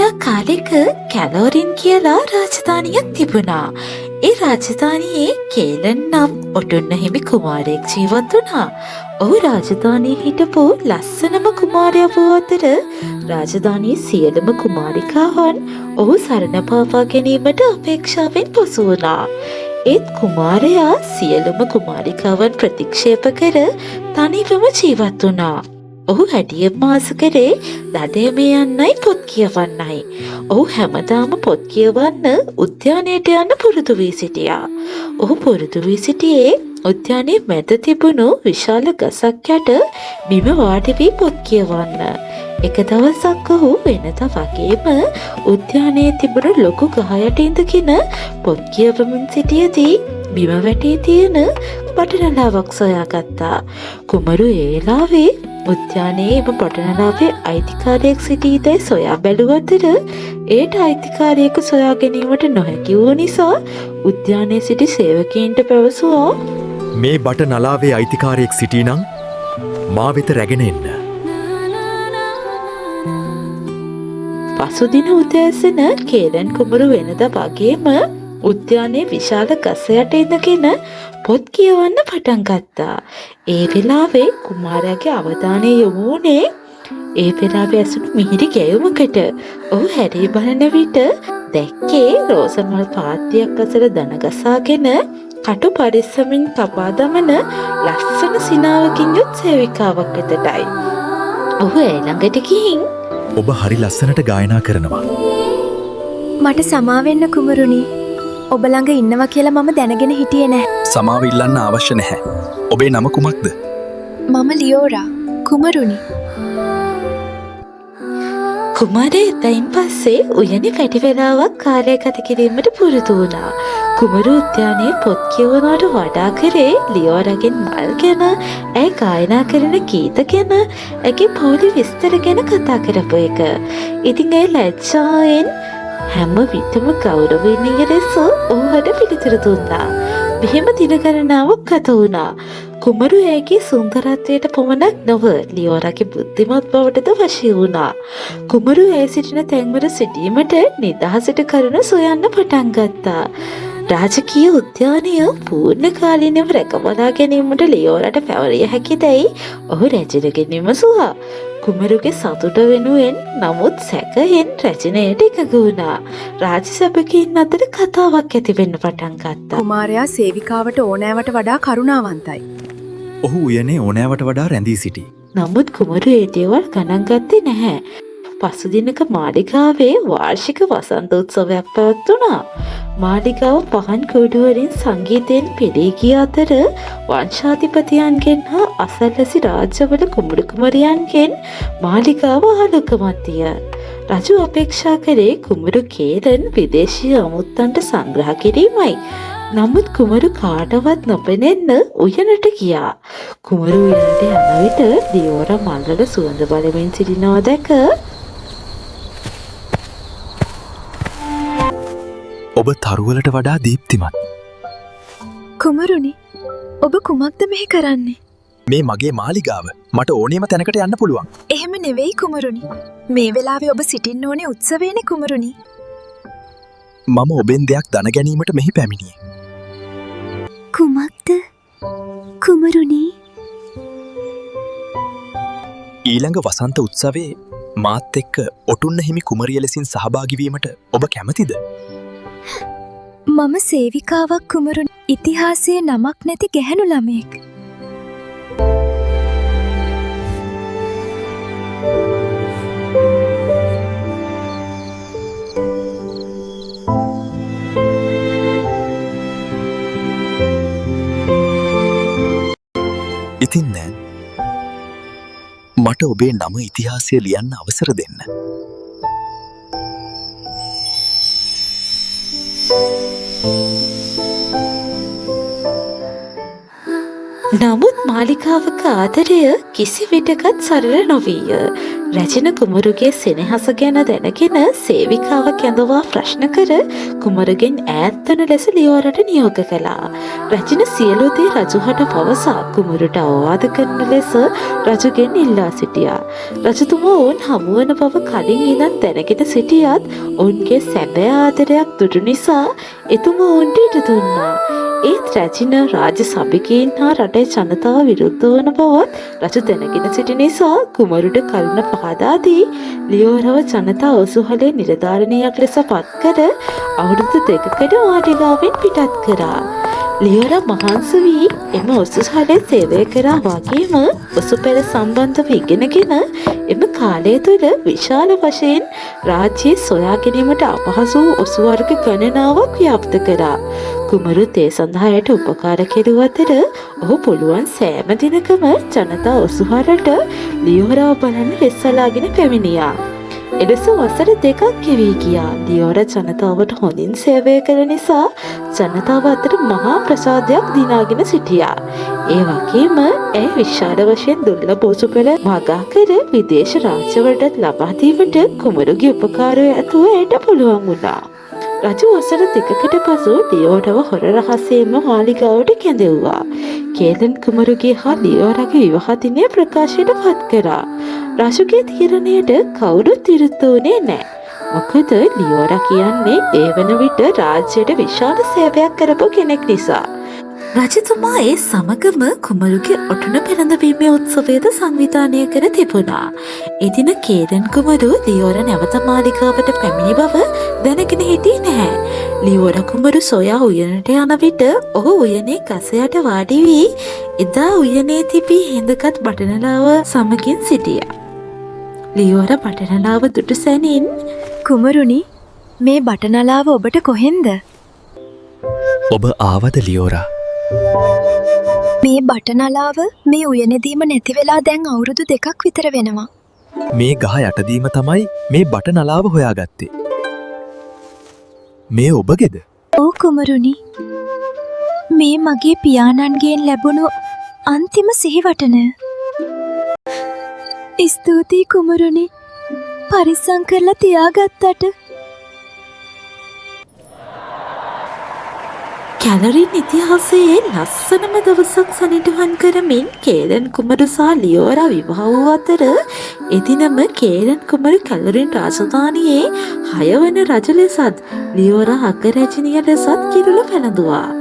එක්තරා කාලෙක කැලෝරින් කියලා රාජධානියක් තිබුණා. ඒ රාජධානියේ කේලන් නම් ඔටුන්න හිමි කුමාරයෙක් ජීවත් වුණා. ඔහු රාජධානයේ හිටපු ලස්සනම කුමාරයා වූ අතර රාජධානයේ සියලුම කුමාරිකාවන් ඔහු සරණ පාවා ගැනීමට අපේක්ෂාවෙන් පසු වුණා. ඒත් කුමාරයා සියලුම කුමාරිකාවන් ප්‍රතික්ෂේප කර තනිවම ජීවත් වුණා. ඔහු හැටියෙන්ම ආස කරේ දඩයමේ යන්නයි පොත් කියවන්නයි. ඔහු හැමදාම පොත් කියවන්න උද්‍යානයට යන්න පුරුදු වී සිටියා. ඔහු පුරුදු වී සිටියේ උද්‍යානයේ මැද තිබුණු විශාල ගසක් යට බිම වාඩි වී පොත් කියවන්න. එක දවසක් ඔහු වෙනදා වගේම උද්‍යානයේ තිබුණු ලොකු ගහ යට ඉඳගෙන පොත් කියවමින් සිටියදී බිම වැටී තියෙන පටනලාවක් සොයාගත්තා. කුමරු ඒ වෙලාවේ උද්‍යානයේ එම පටනලාවේ අයිතිකාරයෙක් සිටීදැයි සොයා බැලුව අතර ඒට අයිතිකාරයෙකු සොයා ගැනීමට නොහැකි වූ නිසා උද්‍යානයේ සිටි සේවකයින්ට පැවසුවා, මේ බටනලාවේ අයිතිකාරයෙක් සිටී නම් මා වෙත රැගෙන එන්න. පසුදින උදෑසන කේලන් කුමරු වෙනදා වගේම උද්‍යානයේ විශාල ගස යට ඉඳගෙන පොත් කියවන්න පටන් ගත්තා. ඒ වෙලාවේ කුමාරයාගේ අවධානය යොමු වුණේ ඒ වෙලාවේ ඇසුණු මිහිරි ගැයුමකට. ඔහු හැරී බලන විට දැක්කේ රෝසමල් පාත්තියක් අසල දන ගසාගෙන කටු පරිස්සමින් කපා දමන ලස්සන සිනාවකින් යුත් සේවිකාවක් වෙතටයි. ඔහු ඒ ළඟට ගිහින්, ඔබ හරි ලස්සනට ගායනා කරනවා. මට සමාවෙන්න කුමරුනි. ඔබ ළඟ ඉන්නවා කියලා මම දැනගෙන හිටියේ නැහැ. සමාව ඉල්ලන්න අවශ්‍ය නැහැ. ඔබේ නම කුමක්ද? මම ලියෝරා. කුමරුනි. කුමාරයා එතයින් පස්සේ උයනේ වැඩි වෙලාවක් කාලය ගත කිරීමට පුරුදු වුණා. කුමරු උද්‍යානයේ පොත් කියවනවට වඩා කරේ ලියෝරාගෙන් මල් ගැන, ඇය ගායනා කරන ගීත ගැන, ඇගේ පවුලේ විස්තර ගැන කතා කරපු එක. ඉතින් ඇය ලැජ්ජාවෙන් හැම විටම ගෞරවණීය ලෙස ඔහුට පිළිතුරු දුන්නා. මෙහෙම දින ගණනාවක් ගත වුණා. කුමරු ඇයගේ සුන්දරත්වයට පමණක් නොව ලියෝරාගේ බුද්ධිමත් බවටද වශී වුණා. කුමරු ඇය සිටින තැන්වල සිටීමට නිදහසට කරුණු සොයන්න පටන් ගත්තා. රාජකීය උද්‍යානය පූර්ණ කාලීනව රැකබලා ගැනීමට ලියෝරාට පැවරිය හැකිදැයි ඔහු රැජිනගෙන් විමසුවා. කුමරුගේ සතුට වෙනුවෙන් නමුත් සැකයෙන් රැජිනයට එකඟ වුණා. රාජසභකින් අතර කතාවක් ඇති වෙන්න පටන් ගත්තා. කුමාරයා සේවිකාවට ඕනෑවට වඩා කරුණාවන්තයි. ඔහු උයනේ ඕනෑවට වඩා රැඳී සිටි. නමුත් කුමරු ඒ දේවල් ගණන් ගත්තේ නැහැ. පසුදිනක මාලිගාවේ වාර්ෂික වසන්ත උත්සවයක් පැවැත්වුණා. මාලිගාව පහන් කුඩුවලින් සංගීතයෙන් පිරී ගිය අතර වංශාධිපතියන්ගෙන් හා අසල්වැසි රාජ්‍යවල කුමරු කුමරියන්ගෙන් මාලිගාව ආලෝකමත්ය. රජු අපේක්ෂා කරේ කුමරු කේලන් විදේශීය අමුත්තන්ට සංග්‍රහ කිරීමයි. නමුත් කුමරු කාටවත් නොපෙනෙන්න උයනට ගියා. කුමරු උයනට යන විට ලියෝරා මල්වල සුවඳ බලමින් සිටිනවා දැක, ඔබ තරුවලට වඩා දීප්තිමත්. කුමරුනි, ඔබ කුමක්ද මෙහි කරන්නේ? මේ මගේ මාලිගාව. මට ඕනෑම තැනකට යන්න පුළුවන්. එහෙම නෙවෙයි කුමරුනි. මේ වෙලාවේ ඔබ සිටින්න ඕනේ උත්සවයේනේ කුමරුනි. මම ඔබෙන් දෙයක් දැන ගැනීමට මෙහි පැමිණියේ. කුමක්ද කුමරුනි? ඊළඟ වසන්ත උත්සවයේ මාත් එක්ක ඔටුන්න හිමි කුමරිය ලෙසින් සහභාගී වීමට ඔබ කැමතිද? මම සේවිකාවක් කුමරුනි. ඉතිහාසයේ නමක් නැති ගැහැණු ළමයෙක්. ඉතින් නෑ, මට ඔබේ නම ඉතිහාසය ලියන්න අවසර දෙන්න. නමුත් මාලිකාවක ආදරය කිසි විටකත් සරල නොවීය. රැජින කුමරුගේ සෙනෙහස ගැන දැනගෙන සේවිකාවක් ඇඳවා ප්‍රශ්න කර කුමරුගෙන් ඈත්වන ලෙස ලියෝරට නියෝග කළා. රැජින සියලු දේ රජුහට පවසා කුමරුට අවවාද කරන ලෙස රජුගෙන් ඉල්ලා සිටියා. රජතුමා ඔවුන් හමුවන බව කලින් ඉඳන් දැනගෙන සිටියත් ඔවුන්ගේ සැබෑ ආදරයක් දුටු නිසා එතුමා ඔවුන්ට ඉඩ දුන්නා. ඒත් රැජින රාජ්‍ය සභිකයින් හා රටේ ජනතාව විරුද්ධ වන බවත් රජු දැනගෙන සිටි නිසා කුමරුට කරුණ පහදා දී ලියෝරව ජනතා ඔසුහලේ නිලධාරණියක් ලෙස පත් කර අවුරුදු 2කට මාලිගාවෙන් පිටත් කරා. ලියෝරා මහන්සි වී එම ඔසුහලේ සේවය කරා වගේම ඔසු පෙළ සම්බන්ධව ඉගෙනගෙන එම කාලය තුළ විශාල වශයෙන් රාජ්‍යයේ සොයා ගැනීමට අපහසු වූ ඔසු වර්ග ගණනාවක් ව්‍යාප්ත කරා. කුමරුත් ඒ සඳහා යට උපකාර කෙරුව අතර ඔහු පුළුවන් සෑම දිනකම ජනතා ඔසුහලට ලියෝරාව බලන්න වෙස්සලාගෙන පැමිණියා. එලෙස වසර 2ක් ගෙවී ගියා. ලියෝරා ජනතාවට හොඳින් සේවය කළ නිසා ජනතාව අතර මහා ප්‍රසාදයක් දිනාගෙන සිටියා. ඒ වගේම ඇය විශාල වශයෙන් දුර්ලභ ඔසු පෙළ වගා කර විදේශ රාජ්‍යවලටත් ලබා දීමට කුමරුගේ උපකාරය ඇතුව ඇයට පුළුවන් වුණා. රජු වසර 2කට පසු ලියෝරාව හොර රහසේම මාලිගාවට කැඳෙව්වා. කේලන් කුමරුගේ හා ලියෝරාගේ විවාහ දිනය ප්‍රකාශයට පත් කරා. රජුගේ තීරණයට කවුරුත් විරුද්ධ වුණේ නැහැ. මොකද ලියෝරා කියන්නේ ඒ වන විට රාජ්‍යයට විශාල සේවයක් කරපු කෙනෙක් නිසා. රජතුමා ඒ සමගම කුමරුගේ ඔටුන පෙළඳවීමේ උත්සවයද සංවිධානය කර තිබුණා. එදින කේලන් කුමරු ලියෝරා නැවත මාලිගාවට පැමිණි බව දැනගෙන හිටියේ නැහැ. ලියෝරා කුමරු සොයා උයනට යන විට ඔහු උයනේ ගස යට වාඩි වී එදා උයනේ තිබී හිඳගත් බටනලාව සමගින් සිටියා. ලියෝරා බටනලාව දුටු සැනින් කුමරුනි, මේ බටනලාව ඔබට කොහෙන්ද? ඔබ ආවද ලියෝරා? මේ බටනලාව මේ උයනදීම නැති වෙලා දැන් අවුරුදු 2ක් විතර වෙනවා. මේ ගහ යටදීම තමයි මේ බටනලාව හොයාගත්තේ. මේ ඔබගේද? ඔව් කුමරුනි. මේ මගේ පියාණන්ගෙන් ලැබුණු අන්තිම සිහිවටනය. ස්තුතියි කුමරුනි. පරිස්සම් කරලා තියාගත්තට. කැලරින් ඉතිහාසයේ ලස්සනම දවසක් සනිටුහන් කරමින් කේලන් කුමරු සහ ලියෝරා විවාහ වූ අතර එදිනම කේලන් කුමරු කැලරින් රාජධානියේ 6 වන රජ ලෙසත් ලියෝරා අගරැජිනිය ලෙසත් කිරුළ පැළඳුවා.